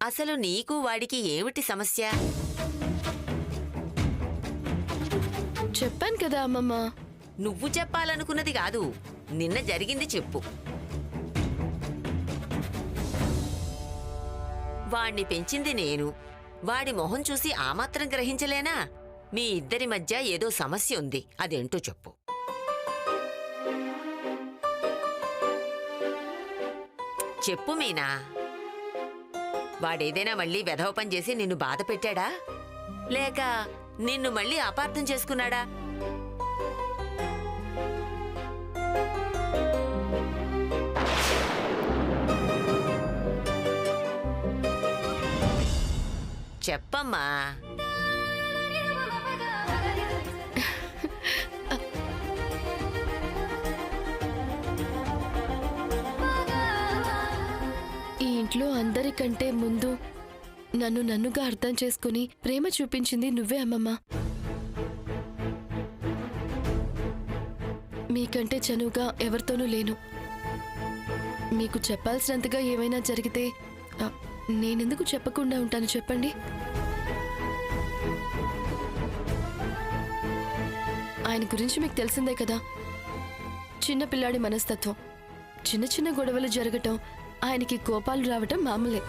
అసలు నీకు వాడికి ఏమిటి సమస్య? చెప్పాను కదా అమ్మమ్మ. నువ్వు చెప్పాలనుకున్నది కాదు, నిన్న జరిగింది చెప్పు. వాణ్ణి పెంచింది నేను. వాడి మొహం చూసి ఆ మాత్రం గ్రహించలేనా? మీ ఇద్దరి మధ్య ఏదో సమస్య ఉంది, అదేంటో చెప్పు. చెప్పు మీనా. వాడేదైనా మళ్ళీ వెధవ పని చేసి నిన్ను బాధ పెట్టాడా, లేక నిన్ను మళ్ళీ అపార్థం చేసుకున్నాడా? చెప్పమ్మా. ఈ ఇంట్లో అందరికంటే ముందు నన్నుగా అర్థం చేసుకుని ప్రేమ చూపించింది నువ్వే అమ్మమ్మ. మీకంటే చనువుగా ఎవరితోనూ లేను. మీకు చెప్పాల్సినంతగా ఏమైనా జరిగితే నేనెందుకు చెప్పకుండా ఉంటాను చెప్పండి? ఆయన గురించి మీకు తెలిసిందే కదా. చిన్న పిల్లాడి మనస్తత్వం. చిన్న చిన్న గొడవలు జరగటం, ఆయనకి కోపాలు రావటం మామూలే.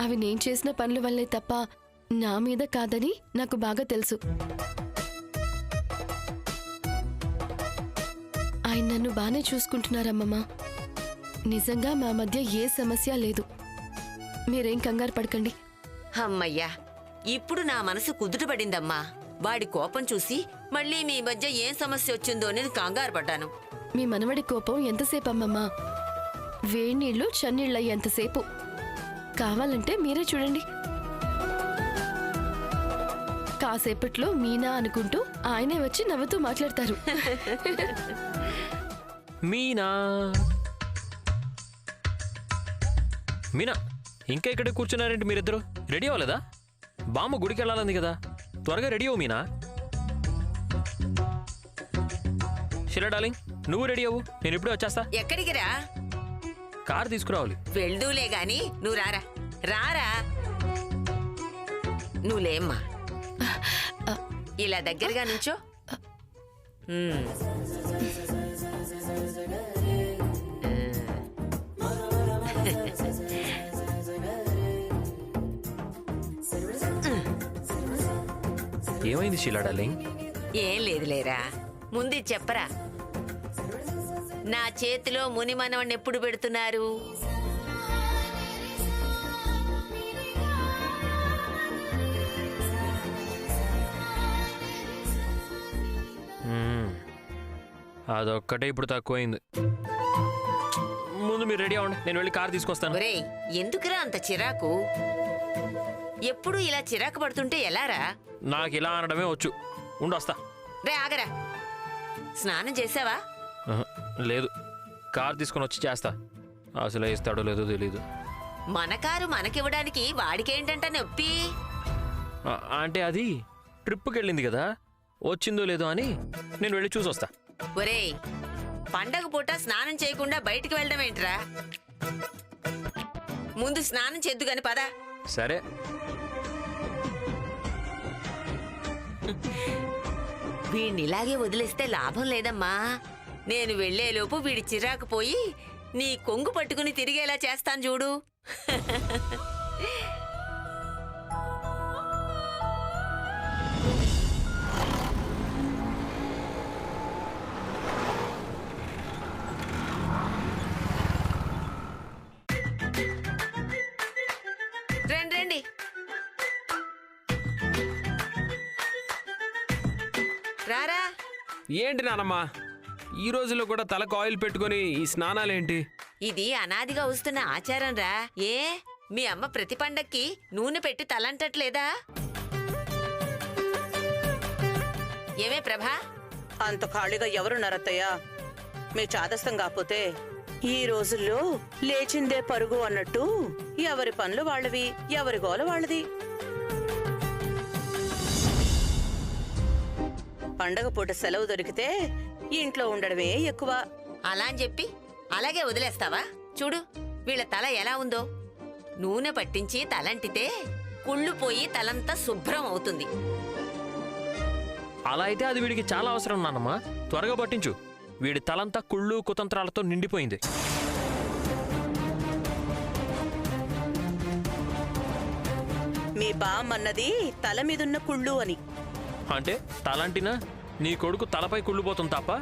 అవి నేను చేసిన పనుల వల్లే తప్ప నా మీద కాదని నాకు బాగా తెలుసు. ఆయన నన్ను బానే చూసుకుంటున్నారమ్మమ్మ. నిజంగా మా మధ్య ఏ సమస్య లేదు. మీరేం కంగారు పడకండి. అమ్మయ్యా, ఇప్పుడు నా మనసు కుదుటపడిందమ్మా. వాడి కోపం చూసి మళ్ళీ మీ మధ్య ఏం సమస్య వచ్చిందో నేను కంగారు పడ్డాను. మీ మనవడి కోపం ఎంతసేపు అమ్మమ్మా? వేణీళ్లు చన్నీళ్ళయ్యేంతసేపు. కావాలంటే మీరే చూడండి. కాసేపట్లో మీనా అనుకుంటూ ఆయనే వచ్చి నవ్వుతూ మాట్లాడతారు. మీనా మీనా ఇంకా ఇక్కడ కూర్చున్నారేంటి మీరిద్దరు? రెడీ అవ్వలేదా? బామ్మ గుడికి వెళ్ళాలంది కదా, త్వరగా రెడీ అవ్వు మీనా. శిలా డార్లింగ్, నువ్వు రెడీ అవ్వు, నేను ఇప్పుడే వచ్చేస్తా. ఎక్కడికి రా? కారు తీసుకురావాలి. వెళ్దూలే గాని నువ్వు రారా. రారా, నువ్వు లేమ్మా. ఇలా దగ్గరగా నుంచో. ఏమైంది శిలా డార్లింగ్? ఏం లేదులేరా, ముందు చెప్పరా. నా చేతిలో మునిమనవణ్ణి ఎప్పుడు పెడుతున్నారు? అదొక్కటే ఇప్పుడు తక్కువైంది. ముందు మీరు రెడీ అవ్వండి, నేను వెళ్ళి కారు తీసుకొస్తాను. ఒరేయ్, ఎందుకురా అంత చిరాకు? ఎప్పుడు ఇలా చిరాకు పడుతుంటే ఎలారా? నాకు ఇలా అనడమే వచ్చు. ఉండొస్తా. రే ఆగరా, స్నానం చేసావా? లేదు, కారు తీసుకొని వచ్చి చేస్తా. అసలు ఇస్తాడో లేదో తెలీదు. మన కారు మనకివ్వడానికి వాడికేంటంట నొప్పి? అంటే అది ట్రిప్కి వెళ్ళింది కదా, వచ్చిందో లేదో అని నేను వెళ్ళి చూసొస్తా. ఒరేయ్, పండగ పూట స్నానం చేయకుండా బయటికి వెళ్ళడం ఏంట్రా? ముందు స్నానం చేద్దు గాని పదా. సరే. వీడిని ఇలాగే వదిలేస్తే లాభం లేదమ్మా. నేను వెళ్లేలోపు వీడి చిరాకు పోయి నీ కొంగు పట్టుకుని తిరిగేలా చేస్తాను చూడు. రండి రండి. రారా. ఏంటి నానమ్మా, ఈ రోజుల్లో కూడా తలకు ఆయిల్ పెట్టుకుని ఈ స్నానాలేంటి? ఇది అనాదిగా వస్తున్న ఆచారం రా. ఏ మీ అమ్మ ప్రతి పండక్కి నూనె పెట్టి తలంటట్లేదా? ఏమే ప్రభా? అంత ఖాళీగా ఎవరున్నారత్తయ్యా? మీ చాదస్తం కాకపోతే ఈ రోజుల్లో లేచిందే పరుగు అన్నట్టు ఎవరి పనులు వాళ్ళవి, ఎవరి గోల వాళ్ళది. పండగ పూట సెలవు దొరికితే ఇంట్లో ఉండడమే ఎక్కువ. అలా అని చెప్పి అలాగే వదిలేస్తావా? చూడు, వీళ్ళ తల ఎలా ఉందో. నూనె పట్టించి తలంటితే కుళ్ళు పోయి తలంతా శుభ్రం అవుతుంది. అలా అయితే అది వీడికి చాలా అవసరం నాన్నమ్మ. త్వరగా పట్టించు. వీడి తలంతా కుళ్ళు కుతంత్రాలతో నిండిపోయింది. మీ బామ్మన్నది తల మీదున్న కుళ్ళు అని. అంటే తలంటినా నీ కొడుకు తలపై కుళ్ళు పోతుంది తప్ప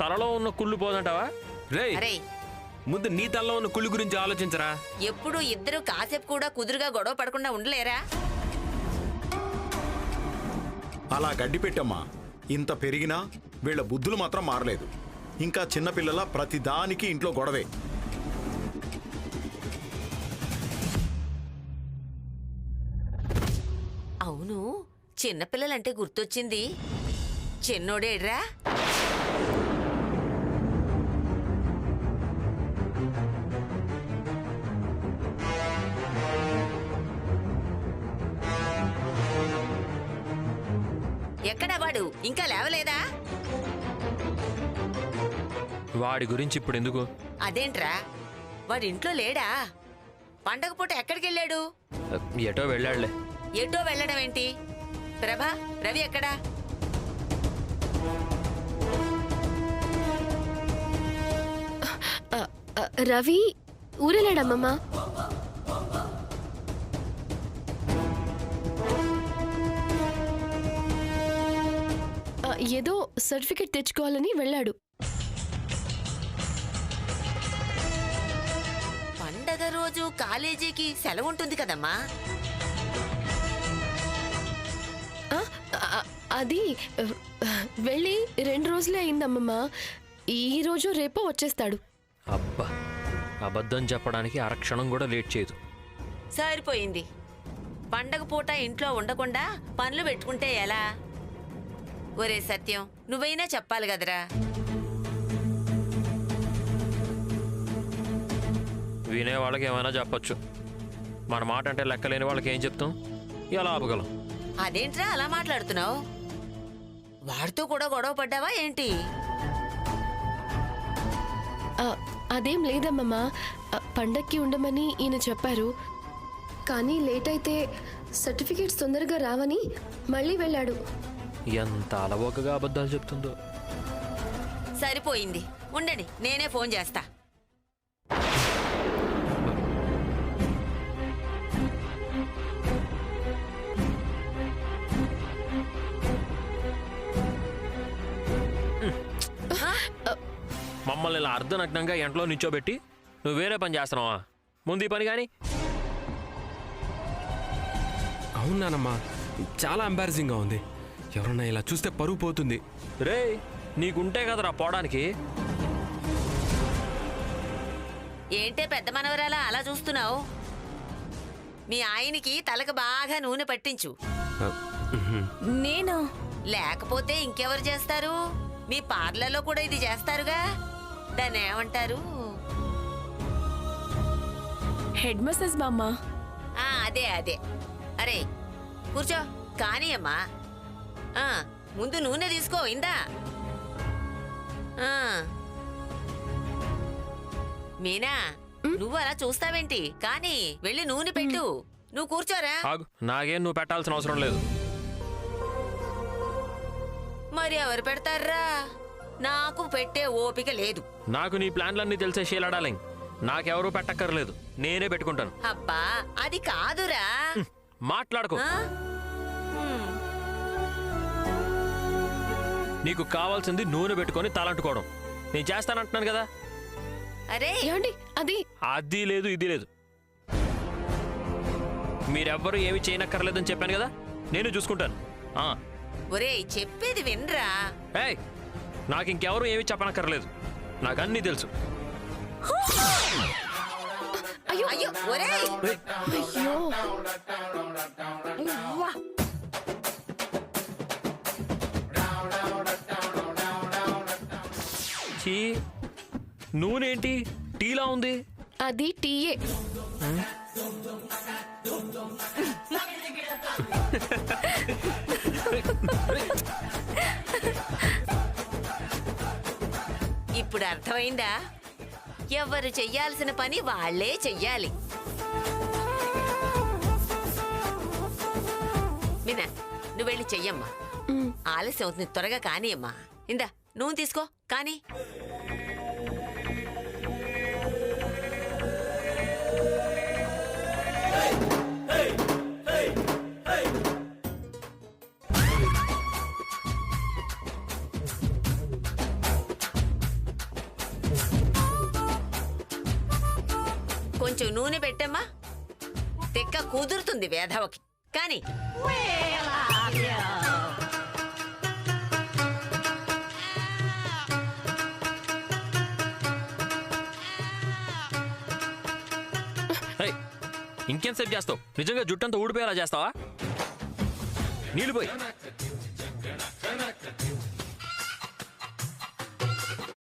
తలలో ఉన్న కుళ్ళు పోదంటావా? రేయ్, అరే ముందు నీ తల్లో ఉన్న కుళ్ళు గురించి ఆలోచించరా. ఎప్పుడు ఇద్దరు కాసేపు కూడా కుదురుగా గొడవ పడకుండా ఉండలేరా? అలా గడ్డి పెట్టమ్మా. ఇంత పెరిగినా వీళ్ళ బుద్ధులు మాత్రం మారలేదు. ఇంకా చిన్నపిల్లల ప్రతిదానికి ఇంట్లో గొడవే. అవును, చిన్నపిల్లలంటే గుర్తొచ్చింది. చిన్నోడేడ్రా? ఎక్కడా వాడు? ఇంకా లేవలేదా? వాడి గురించి ఇప్పుడు ఎందుకు? అదేంట్రా, వాడి ఇంట్లో లేడా? పండగ పూట ఎక్కడికెళ్ళాడు? ఎటో వెళ్ళాడులే. ఎటో వెళ్ళడం ఏంటి? ప్రభా, రవి ఎక్కడా? రవి ఊరెళ్ళాడమ్మమ్మ. ఏదో సర్టిఫికెట్ తెచ్చుకోవాలని వెళ్ళాడు. పండగ రోజు కాలేజీకి సెలవు ఉంటుంది కదమ్మా. అది వెళ్ళి 2 రోజులే అయిందమ్మమ్మ. ఈ రోజు రేపో వచ్చేస్తాడు. అబ్బా, అబద్ధం చెప్పడానికి అరక్షణం కూడా లేట్ చేయదు. సరిపోయింది. పండగ పూట ఇంట్లో ఉండకుండా పనులు పెట్టుకుంటే ఎలా? ఒరే సత్యం, నువ్వైనా చెప్పాలి కదరా. వినే వాళ్ళకి ఏమైనా చెప్పొచ్చు, మన మాట అంటే లెక్కలేని వాళ్ళకి ఏం చెప్తాం? ఎలా ఆపగలం? అదేంట్రా అలా మాట్లాడుతున్నావు? వాడితో కూడా గొడవ పడ్డావా ఏంటి? అదేం లేదమ్మమ్మ. పండక్కి ఉండమని ఈయన చెప్పారు. కానీ లేట్ అయితే సర్టిఫికేట్స్ తొందరగా రావని మళ్ళీ వెళ్ళాడు. ఎంత అలవోకగా అబద్ధాలు చెప్తుందో. సరిపోయింది, ఉండండి, నేనే ఫోన్ చేస్తా. మమ్మల్ని ఇలా అర్ధనగ్నంగా ఎంట్లో నించోబెట్టి నువ్వు వేరే పని చేస్తున్నావా? ముందు ఈ పని కానీ. అవునానమ్మా, చాలా ఎంబారసింగ్గా ఉంది. ఎవరన్నా ఇలా చూస్తే పరువు పోతుంది. రే, నీకుంటే కదరా పోవడానికి. ఏంటే పెద్ద మనవరాలా అలా చూస్తున్నావు? మీ ఆయనకి తలకు బాగా నూనె పట్టించు. నేను లేకపోతే ఇంకెవరు చేస్తారు? మీ పార్లర్లో కూడా ఇది చేస్తారుగా. దాన్ని ఏమంటారు? హెడ్ మసాజ్ బామ్మ. అదే అదే. అరే కూర్చో, కానీ అమ్మా. ముందు నూనె తీసుకో, ఇందా. మీనా, నువ్వు అలా చూస్తావేంటి? కానీ వెళ్ళి నూనె పెట్టు. నువ్వు కూర్చోరా. ఆగు, నాకేం నువ్వు పెట్టాల్సిన అవసరం లేదు. మరి ఎవరు పెడతారా? నాకు పెట్టే ఓపిక లేదు. నాకు నీ ప్లాన్లన్నీ తెలిసే షీలాడాలి. నాకెవరూ పెట్టక్కర్లేదు, నేనే పెట్టుకుంటాను. అబ్బా, అది కాదురా. మాట్లాడుకో. నీకు కావాల్సింది నూనె పెట్టుకొని తలంటుకోవడం. నేను చేస్తానంటున్నాను కదా. అరే ఏమండి, అది లేదు ఇది లేదు. మీరెవ్వరూ ఏమి చేయనక్కర్లేదని చెప్పాను కదా, నేను చూసుకుంటాను. ఒరేయ్, చెప్పేది వినరా. ఏయ్, నాకు ఇంకెవరూ ఏమి చెప్పనక్కర్లేదు, నాకు అన్నీ తెలుసు. అయ్యో ఒరేయ్. అయ్యో. చీ, నూనెంటి టీలా ఉంది? అది టీయే. ఇప్పుడు అర్థమైందా? ఎవరు చెయ్యాల్సిన పని వాళ్ళే చెయ్యాలి. మీనా, నువ్వు వెళ్ళి చెయ్యమ్మా. ఆలస్యం అవుతుంది, త్వరగా కానీ అమ్మా. ఇందా నూనె తీసుకో కానీ. కొంచెం నూనె పెట్టమ్మా, తెక్క కుదురుతుంది వేధవకి. కానీ ఏయ్, ఇంకేంతసేపు చేస్తావు? నిజంగా జుట్టంతా ఊడిపోయేలా చేస్తావా? నీళ్ళు పోయి.